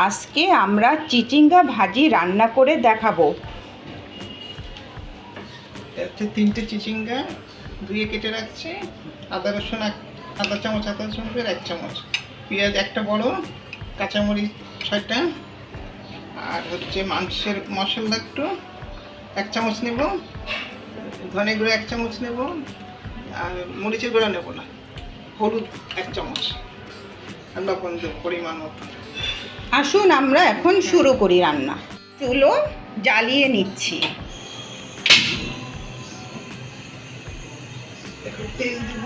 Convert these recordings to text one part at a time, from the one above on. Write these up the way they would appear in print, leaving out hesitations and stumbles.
আজকে আমরা চিচিঙ্গা ভাজি রান্না করে দেখাবো। এতে 3টে চিচিঙ্গা ধুয়ে কেটে রাখছি, আদা রসুন আধা চামচ, আদা রসুন 1 চামচ, পেঁয়াজ একটা বড়, কাঁচামরিচ 6টা, আর হচ্ছে মাংসের মশলা একটু 1 চামচ নেব, ধনে গুঁড়ো 1 চামচ নেব, আর মরিচের গুঁড়ো নেব না, হলুদ 1 চামচ, আর লবণ দেব পরিমাণ মতো। আসুন আমরা এখন শুরু করি রান্না। চুলো জ্বালিয়ে নিচ্ছি। একটু তেল দিব,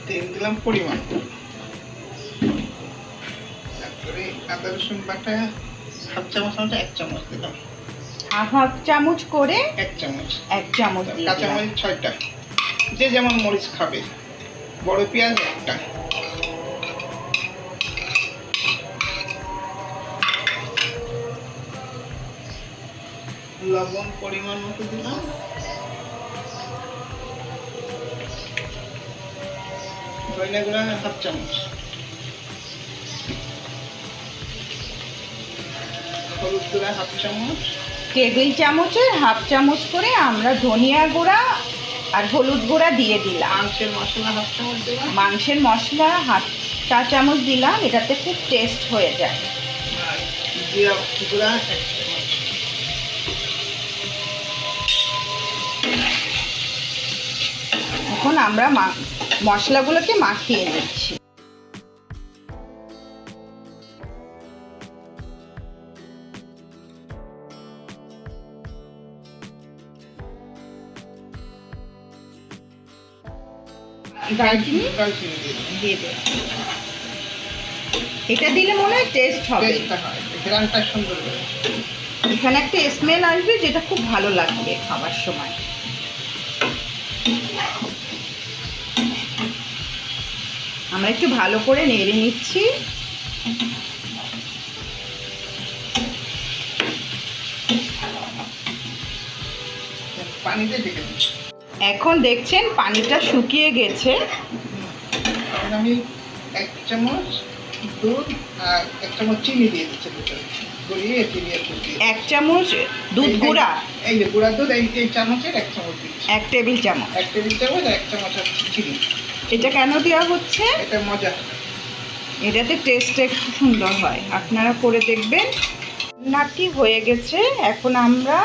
তেল দিলাম পরিমাণ, তারপরে আদা রসুন বাটা হাফ চামচ, 1 চামচ দিলাম, হাফ চামচ করে 1 চামচ, 1 চামচ দিয়ে দিলাম। কাঁচামরিচ 6টা, যে যেমন মরিচ খাবে, বড় পেঁয়াজ একটা, লবণ পরিমাণ মতো দিলাম, ধনে গুঁড়া হাফ চামচ, হলুদ গুঁড়া হাফ চামচ, টেবিল চামচের হাফ চামচ করে আমরা ধনিয়া গুঁড়া আর হলুদ গুঁড়া দিয়ে দিলাম। মাংসের মশলা হাফ চামচ দিলাম, মাংসের মশলা হাফ চা চামচ দিলাম, এটাতে খুব টেস্ট হয়ে যায়। আর জিরা গুঁড়া 1 চামচ। এখন আমরা মশলাগুলোকে মাখিয়ে নিচ্ছি। দারচিনি দিয়ে দেব। এটা দিলে মনে হয় টেস্ট হবে, গ্রানটা সুন্দর হবে, এখানে একটা স্মেল আসবে যেটা খুব ভালো লাগবে খাবার সময়। আমরা একটু ভালো করে নেড়ে নিচ্ছি। পানিতে ঢেকে দিচ্ছি। এখন দেখছেন পানিটা শুকিয়ে গেছে। আমি 1 চামচ দুধ আর 1 চামচ চিনি দিয়ে দিচ্ছি, গলিয়ে চিনি একটু দিয়ে 1 চামচ দুধ গুঁড়া, এই যে গুঁড়া দুধ এই চামচের 1 চামচ দিচ্ছি, 1 টেবিল চামচ। 1 টেবিল চামচ আর 1 চামচ চিনি। এটা কেন দেওয়া হচ্ছে? এটা মজা, এটাতে টেস্ট একটু সুন্দর হয়, আপনারা করে দেখবেন। রান্নাটি হয়ে গেছে, এখন আমরা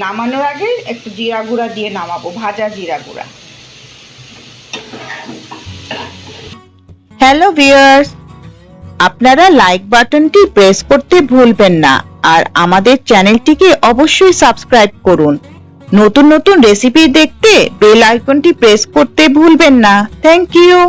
নামানোর আগে একটু জিরা গুঁড়া দিয়ে নামাবো, ভাজা জিরা গুঁড়া। হ্যালো ভিউয়ার্স, আপনারা লাইক বাটনটি প্রেস করতে ভুলবেন না, আর আমাদের চ্যানেলটিকে অবশ্যই সাবস্ক্রাইব করুন। নতুন নতুন রেসিপি দেখতে বেল আইকনটি প্রেস করতে ভুলবেন না। Thank you.